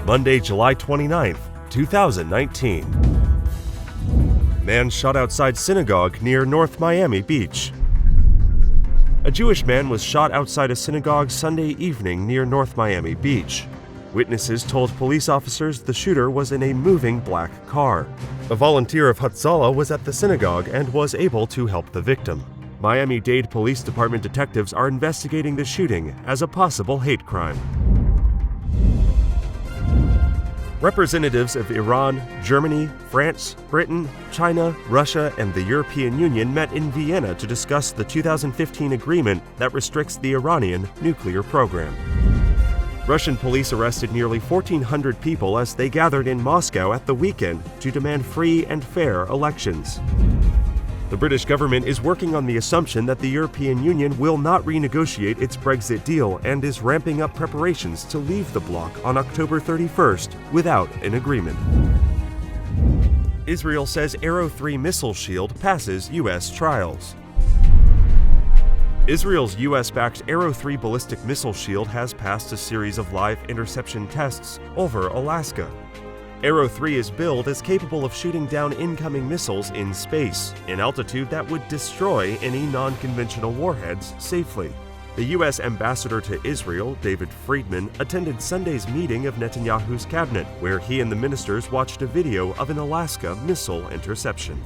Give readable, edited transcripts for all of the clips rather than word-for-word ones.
Monday, July 29, 2019. Man shot outside synagogue near North Miami Beach. A Jewish man was shot outside a synagogue Sunday evening near North Miami Beach. Witnesses told police officers the shooter was in a moving black car. A volunteer of Hatzalah was at the synagogue and was able to help the victim. Miami-Dade Police Department detectives are investigating the shooting as a possible hate crime. Representatives of Iran, Germany, France, Britain, China, Russia, and the European Union met in Vienna to discuss the 2015 agreement that restricts the Iranian nuclear program. Russian police arrested nearly 1,400 people as they gathered in Moscow at the weekend to demand free and fair elections. The British government is working on the assumption that the European Union will not renegotiate its Brexit deal and is ramping up preparations to leave the bloc on October 31st without an agreement. Israel says Arrow 3 missile shield passes U.S. trials. Israel's U.S.-backed Arrow 3 ballistic missile shield has passed a series of live interception tests over Alaska. Arrow 3 is billed as capable of shooting down incoming missiles in space, an altitude that would destroy any non-conventional warheads safely. The U.S. ambassador to Israel, David Friedman, attended Sunday's meeting of Netanyahu's cabinet, where he and the ministers watched a video of an Alaska missile interception.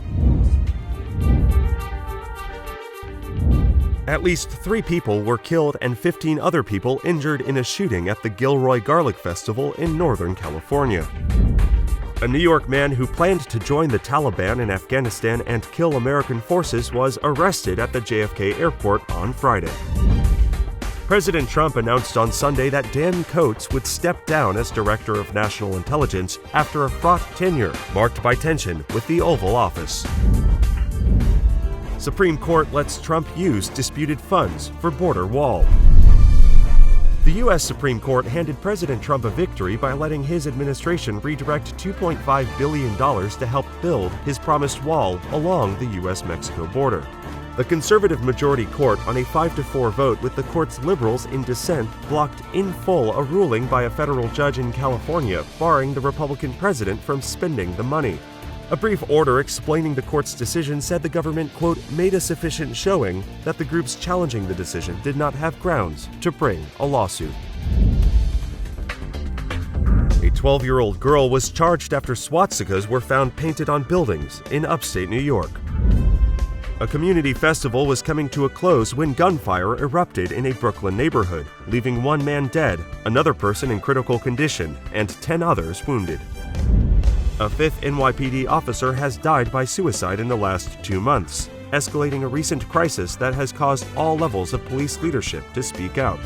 At least 3 people were killed and 15 other people injured in a shooting at the Gilroy Garlic Festival in Northern California. A New York man who planned to join the Taliban in Afghanistan and kill American forces was arrested at the JFK airport on Friday. President Trump announced on Sunday that Dan Coats would step down as Director of National Intelligence after a fraught tenure marked by tension with the Oval Office. Supreme Court lets Trump use disputed funds for border wall. The U.S. Supreme Court handed President Trump a victory by letting his administration redirect $2.5 billion to help build his promised wall along the U.S.-Mexico border. The conservative majority court, on a 5-4 vote with the court's liberals in dissent, blocked in full a ruling by a federal judge in California barring the Republican president from spending the money. A brief order explaining the court's decision said the government, quote, made a sufficient showing that the groups challenging the decision did not have grounds to bring a lawsuit. A 12-year-old girl was charged after swastikas were found painted on buildings in upstate New York. A community festival was coming to a close when gunfire erupted in a Brooklyn neighborhood, leaving 1 man dead, another person in critical condition, and 10 others wounded. A 5th NYPD officer has died by suicide in the last 2 months, escalating a recent crisis that has caused all levels of police leadership to speak out.